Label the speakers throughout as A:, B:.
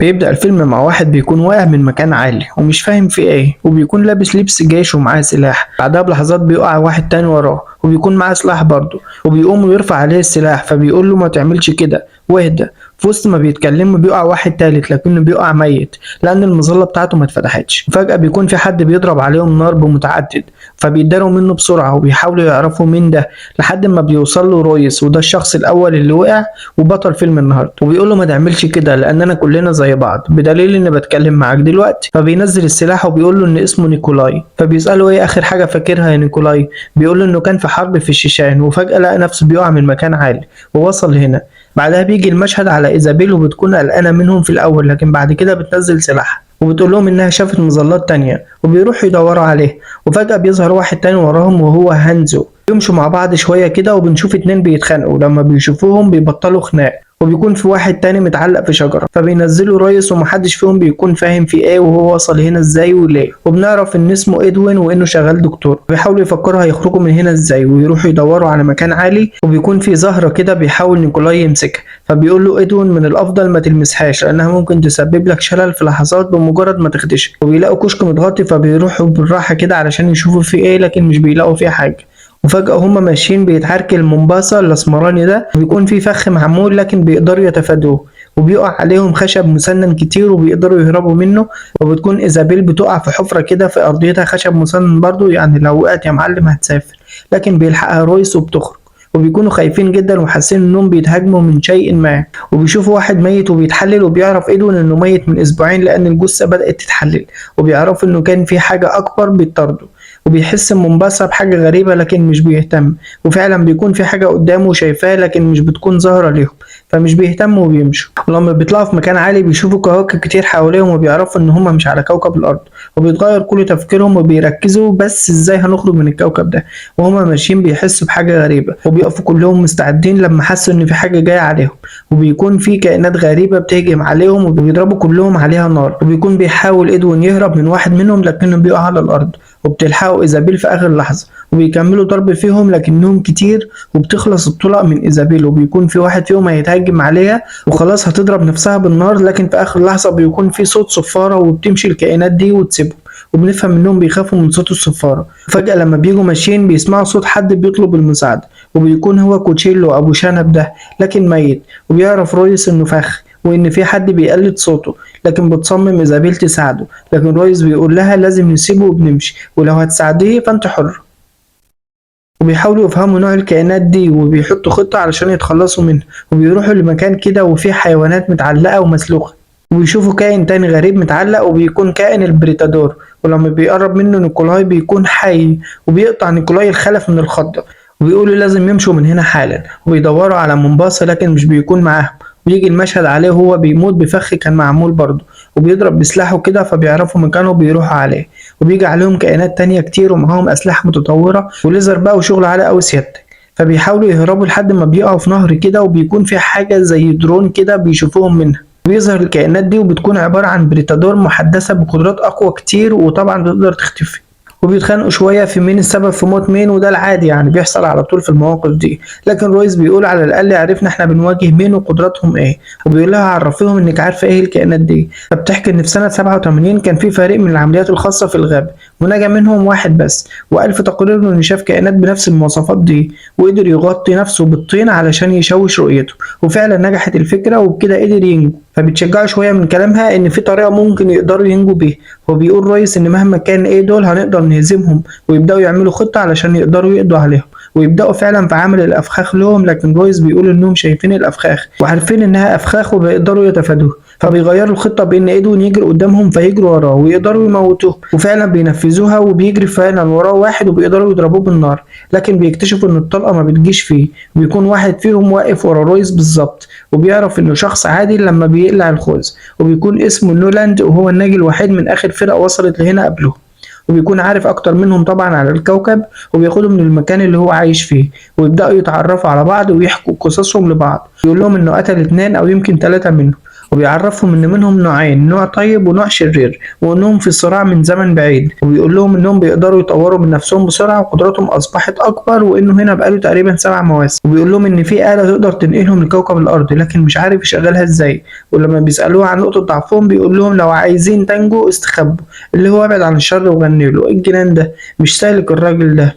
A: بيبدأ الفيلم مع واحد بيكون واقع من مكان عالي ومش فاهم في ايه، وبيكون لابس لبس جيش ومعاه سلاح. بعدها بلحظات بيقع واحد تاني وراه وبيكون معاه سلاح برضه، وبيقوم ويرفع عليه السلاح، فبيقول له ما تعملش كده واهدى. في وسط ما بيتكلموا بيقع واحد تالت لكنه بيقع ميت لأن المظلة بتاعته ما اتفتحتش. وفجأة بيكون في حد بيضرب عليهم نار بمتعدد، فبيداروا منه بسرعة وبيحاولوا يعرفوا مين ده لحد ما بيوصل له رويس، وده الشخص الأول اللي وقع وبطل فيلم النهارده. وبيقول له ما تعملش كده لأننا كلنا زي بعض، بدليل إني بتكلم معاك دلوقتي. فبينزل السلاح وبيقول له إن اسمه نيكولاي. فبيسأله إيه آخر حاجة فاكرها يا نيكولاي؟ بيقول له إنه كان في حرب في الشيشان، وفجأة لقى نفسه بيقع من مكان عالي ووصل هنا. بعدها بيجي المشهد على إيزابيل وبتكون قلقانة منهم في الأول، لكن بعد كده بتنزل سلاحها وبتقول لهم إنها شافت مظلات تانية وبيروحوا يدوروا عليه. وفجأة بيظهر واحد تاني وراهم وهو هانزو. بيمشوا مع بعض شوية كده وبنشوف اتنين بيتخانقوا، لما بيشوفوهم بيبطلوا خناق. وبيكون في واحد تاني متعلق في شجرة، فبينزلوا ريس ومحدش فيهم بيكون فاهم في ايه وهو وصل هنا ازاي وليه. وبنعرف ان اسمه ادوين وانه شغال دكتور. بيحاولوا يفكروا هيخرجوا من هنا ازاي ويروحوا يدوروا على مكان عالي، وبيكون في زهرة كده بيحاول نيكولاي يمسكها. فبيقول له ادوين من الافضل ما تلمسهاش لانها ممكن تسبب لك شلل في لحظات بمجرد ما تخدشك. وبيلاقوا كشك متغطي فبيروحوا بالراحة كده علشان يشوفوا فيه ايه، لكن مش بيلاقوا فيه حاجة. وفجأة هما ماشيين بيتعركل مومباسا الأسمراني ده، وبيكون في فخ معمول لكن بيقدروا يتفادوه، وبيقع عليهم خشب مسنن كتير وبيقدروا يهربوا منه. وبتكون إيزابيل بتقع في حفرة كده في أرضيتها خشب مسنن برضو، يعني لو وقعت يا معلم هتسافر. لكن بيلحقها رويس وبتخرج. وبيكونوا خايفين جدا وحاسين انهم بيتهاجموا من شيء ما. وبيشوفوا واحد ميت وبيتحلل، وبيعرف ادوين انه ميت من اسبوعين لان الجثة بدأت تتحلل. وبيعرفوا انه كان في حاجة اكبر بتطارده. وبيحس مومباسا بحاجة غريبة لكن مش بيهتم. وفعلا بيكون في حاجة قدامه شايفاه لكن مش بتكون ظاهرة ليهم، فمش بيهتموا وبيمشوا. ولما بيطلعوا في مكان عالي بيشوفوا كواكب كتير حواليهم وبيعرفوا ان هما مش على كوكب الارض. وبيتغير كل تفكيرهم وبيركزوا بس ازاي هنخرج من الكوكب ده. وهما ماشيين بيحسوا بحاجة غريبة وبيقفوا كلهم مستعدين لما حسوا ان في حاجة جاية عليهم. وبيكون في كائنات غريبة بتهجم عليهم وبيضربوا كلهم عليها نار. وبيكون بيحاول ادوين يهرب من واحد منهم لكنه بيقع على الارض، وبتلحقوا إيزابيل في آخر لحظة وبيكملوا ضرب فيهم لكنهم كتير. وبتخلص الطلق من إيزابيل، وبيكون في واحد فيهم هيتهجم عليها وخلاص هتضرب نفسها بالنار، لكن في آخر لحظة بيكون في صوت صفارة وبتمشي الكائنات دي وتسيبهم. وبنفهم انهم بيخافوا من صوت الصفارة. فجأة لما بيجوا ماشيين بيسمعوا صوت حد بيطلب المساعدة، وبيكون هو كوتشيلو ابو شنب ده لكن ميت. وبيعرف رويس انه فخ وان في حد بيقلد صوته، لكن بتصمم ايزابيل تساعده. لكن رويس بيقول لها لازم نسيبه وبنمشي، ولو هتساعديه فانت حر. وبيحاولوا يفهموا نوع الكائنات دي وبيحطوا خطة علشان يتخلصوا منها. وبيروحوا لمكان كده وفيه حيوانات متعلقة ومسلوخة، وبيشوفوا كائن تاني غريب متعلق وبيكون كائن البريتادور. ولما بيقرب منه نيكولاي بيكون حي، وبيقطع نيكولاي الخلف من الخضة. وبيقولوا لازم يمشوا من هنا حالا. وبيدوروا على مومباسا لكن مش بيكون معاهم. ويجي المشهد عليه وهو بيموت بفخ كان معمول برضه، وبيضرب بسلاحه كده فبيعرفوا مكانه وبيروحوا عليه. وبيجي عليهم كائنات تانية كتير ومعاهم أسلحة متطورة وليزر بقى وشغل عالي أوي سيادتك. فبيحاولوا يهربوا لحد ما بيقعوا في نهر كده، وبيكون في حاجة زي درون كده بيشوفوهم منها. بيظهر الكائنات دي وبتكون عبارة عن بريتادور محدثة بقدرات أقوى كتير وطبعا تقدر تختفي. وبيتخانقوا شوية في مين السبب في موت مين، وده العادي يعني بيحصل على طول في المواقف دي. لكن رويس بيقول على الأقل عرفنا احنا بنواجه مين وقدراتهم ايه. وبيقول لها عرفيهم انك عارفة ايه الكائنات دي. فبتحكي ان في سنة 87 كان في فريق من العمليات الخاصة في الغابة، ونجا منهم واحد بس. وقال في تقرير انه شاف كائنات بنفس المواصفات دي، وقدر يغطي نفسه بالطين علشان يشوش رؤيته. وفعلا نجحت الفكرة وبكده قدر ينجو. فبتشجعوا شوية من كلامها ان في طريقة ممكن يقدروا ينجوا بيها. وبيقول رويس ان مهما كان ايه دول هنقدر نهزمهم، ويبدأوا يعملوا خطة علشان يقدروا يقضوا عليهم. ويبدأوا فعلا في عمل الأفخاخ لهم، لكن رويس بيقول إنهم شايفين الأفخاخ وعارفين إنها أفخاخ وبيقدروا يتفادوها. فبيغيروا الخطة بإن إدوين يجري قدامهم فيجروا وراه ويقدروا يموتوه، وفعلا بينفذوها. وبيجري فعلا وراه واحد وبيقدروا يضربوه بالنار، لكن بيكتشفوا إن الطلقة ما بتجيش فيه. وبيكون واحد فيهم واقف ورا رويس بالظبط، وبيعرف إنه شخص عادي لما بيقلع الخوذ. وبيكون اسمه نولاند، وهو الناجي الوحيد من آخر فرقة وصلت لهنا قبله. وبيكون عارف اكتر منهم طبعا على الكوكب، وبياخدهم للمكان اللي هو عايش فيه. ويبداوا يتعرفوا على بعض ويحكوا قصصهم لبعض. يقول لهم انه قتل 2 او يمكن 3 منهم. وبيعرفهم ان منهم نوعين، نوع طيب ونوع شرير، وانهم في صراع من زمن بعيد، وبيقول لهم انهم بيقدروا يطوروا من نفسهم بسرعه وقدراتهم اصبحت اكبر، وانه هنا بقاله تقريبا 7 مواسم. وبيقول لهم ان في آلة تقدر تنقلهم لكوكب الارض لكن مش عارف يشغلها ازاي. ولما بيسالوه عن نقطه ضعفهم بيقول لهم لو عايزين تنجوا استخبوا، اللي هو ابعد عن الشر وغني له. ايه الجنان ده؟ مش سالك الراجل ده،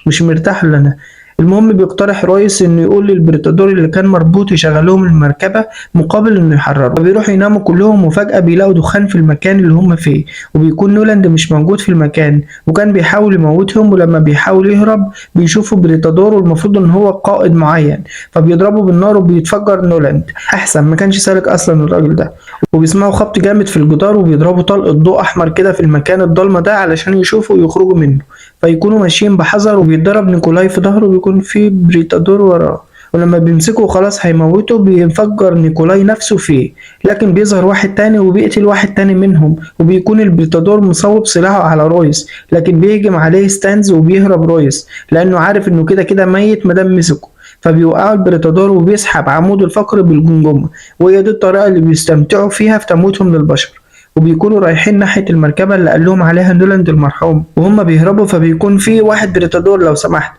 A: مش مرتاح لنا. المهم بيقترح رويس انه يقول للبريتادور اللي كان مربوط يشغلهم المركبة مقابل انه يحررهم. فبيروحوا يناموا كلهم وفجأة بيلاقوا دخان في المكان اللي هم فيه، وبيكون نولاند مش موجود في المكان وكان بيحاول يموتهم. ولما بيحاول يهرب بيشوفوا بريتادور والمفروض ان هو قائد معين، فبيضربوا بالنار وبيتفجر نولاند. احسن ما كانش سالك اصلا الراجل ده. وبيسمعوا خبط جامد في الجدار وبيضربوا طلقة ضوء احمر كده في المكان الضلمة ده علشان يشوفوا ويخرجوا منه. فيكونوا ماشيين بحذر وبيتضرب نيكولاي في ظهره وبيكون في بريتادور وراه. ولما بيمسكوا خلاص هيموتوا بينفجر نيكولاي نفسه فيه، لكن بيظهر واحد تاني وبيقتل واحد تاني منهم. وبيكون البريتادور مصوب سلاحه على رويس، لكن بيهجم عليه ستانز وبيهرب رويس لانه عارف انه كده كده ميت مادام مسكه. فبيوقعوا البريتادور وبيسحب عمود الفقر بالجمجمة، وهي دي الطريقة اللي بيستمتعوا فيها في تمويتهم للبشر. وبيكونوا رايحين ناحية المركبة اللي قال لهم عليها نولاند المرحوم، وهم بيهربوا فبيكون في واحد بريتادور لو سمحت.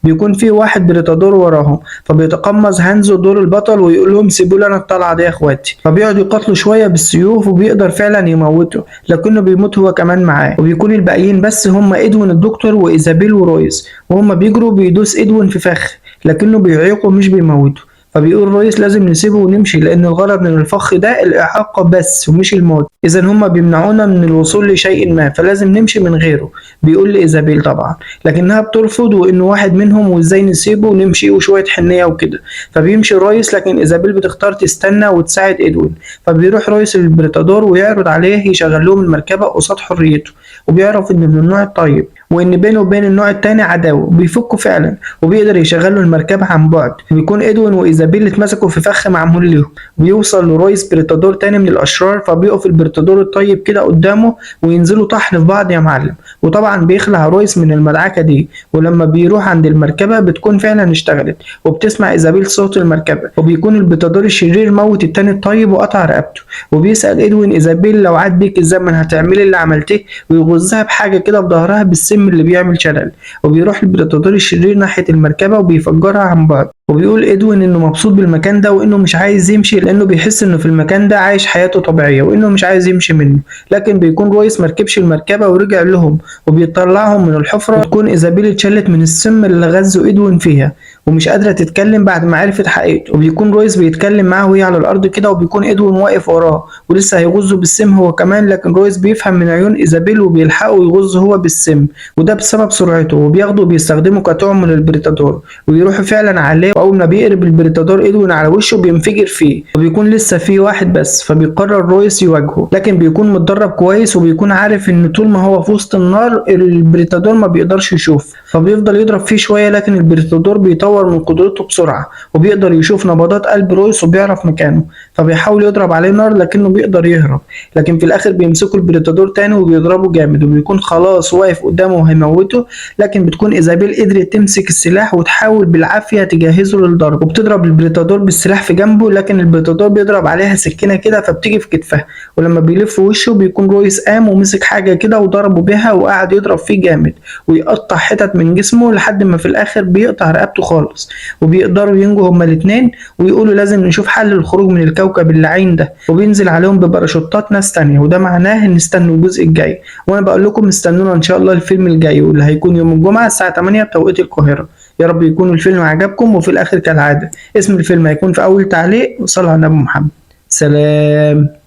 A: بيكون في واحد بريتادور وراهم، فبيتقمص هانزو دور البطل ويقول لهم سيبوا لي انا الطلعه دي يا اخواتي. فبيقعد يقاتلوا شويه بالسيوف وبيقدر فعلا يموته، لكنه بيموت هو كمان معاه. وبيكون الباقيين بس هم ادوين الدكتور وايزابيل ورويس، وهم بيجروا بيدوس ادوين في فخ لكنه بيعيقه مش بيموته. فبيقول رويس لازم نسيبه ونمشي لان الغرض من الفخ ده الاعاقه بس ومش الموت، اذا هما بيمنعونا من الوصول لشيء ما فلازم نمشي من غيره. بيقول لايزابيل طبعا، لكنها بترفض وانه واحد منهم وازاي نسيبه ونمشي وشويه حنيه وكده. فبيمشي رويس لكن ايزابيل بتختار تستنى وتساعد ادوين. فبيروح رويس للبريتادور ويعرض عليه يشغل لهم المركبه قصاد حريته، وبيعرف انه من النوع الطيب وان بينه وبين النوع التاني عداوه. بيفكوا فعلا وبيقدر يشغلوا المركبه عن بعد. بيكون ادوين وايزابيل اتمسكوا في فخ معمول لهم. وبيوصل لرويس بريتادور تاني من الاشرار، فبيقف البريتادور الطيب كده قدامه وينزلوا طحن في بعض يا معلم. وطبعا بيخلع رويس من المدعكه دي. ولما بيروح عند المركبه بتكون فعلا اشتغلت وبتسمع ايزابيل صوت المركبه. وبيكون البريتادور الشرير موت التاني الطيب وقطع رقبته. وبيسال ادوين ايزابيل لو عاد بيك الزمن هتعملي اللي عملتيه، ويغزها بحاجه كده في ظهرها بالسم اللي بيعمل شلل. وبيروح البريتادور الشرير ناحيه المركبه وبيفجرها عن بعد. وبيقول ادوين انه مبسوط بالمكان ده وانه مش عايز يمشي لانه بيحس انه في المكان ده عايش حياته طبيعيه وانه مش عايز يمشي منه. لكن بيكون رويس مركبش المركبه ورجع لهم وبيطلعهم من الحفره. بتكون ايزابيل اتشلت من السم اللي غزوا ادوين فيها ومش قادره تتكلم بعد ما عرفت حقيقته. وبيكون رويس بيتكلم معاه وهي على الارض كده، وبيكون ادوين واقف وراه ولسه هيغزه بالسم هو كمان، لكن رويس بيفهم من عيون ايزابيل وبيلحقه ويغز هو بالسم، وده بسبب سرعته. وبياخده وبيستخدمه كطعم للبريتادور ويروحوا فعلا عليه. واول ما بيقرب البريتادور ادوين على وشه بينفجر فيه، وبيكون لسه فيه واحد بس. فبيقرر رويس يواجهه، لكن بيكون متدرب كويس وبيكون عارف ان طول ما هو في وسط النار البريتادور ما بيقدرش يشوف. فبيفضل يضرب فيه شويه، لكن البريتادور بيطور من قدرته بسرعه وبيقدر يشوف نبضات قلب رويس وبيعرف مكانه. فبيحاول يضرب عليه نار لكنه بيقدر يهرب، لكن في الاخر بيمسكوا البريتادور تاني وبيضربوا جامد وبيكون خلاص واقف قدامه وهيموته. لكن بتكون ايزابيل قدرت تمسك السلاح وتحاول بالعافيه تجهزه للضرب، وبتضرب البريتادور بالسلاح في جنبه، لكن البريتادور بيضرب عليها سكينه كده فبتيجي في كتفها. ولما بيلف وشه بيكون رويس قام ومسك حاجه كده وضربه بيها وقعد يضرب فيه جامد ويقطع حتت من جسمه لحد ما في الاخر بيقطع رقبته خالص. وبيقدروا ينجوا هما الاتنين ويقولوا لازم نشوف حل للخروج من الكوكب اللعين ده. وبينزل عليهم بباراشوتات ناس تانية، وده معناه ان استنوا الجزء الجاي. وانا بقول لكم استنونا ان شاء الله الفيلم الجاي واللي هيكون يوم الجمعه الساعه 8 بتوقيت القاهره. يا رب يكون الفيلم عجبكم. وفي الاخر كالعاده اسم الفيلم هيكون في اول تعليق. وصلوا على النبي محمد. سلام.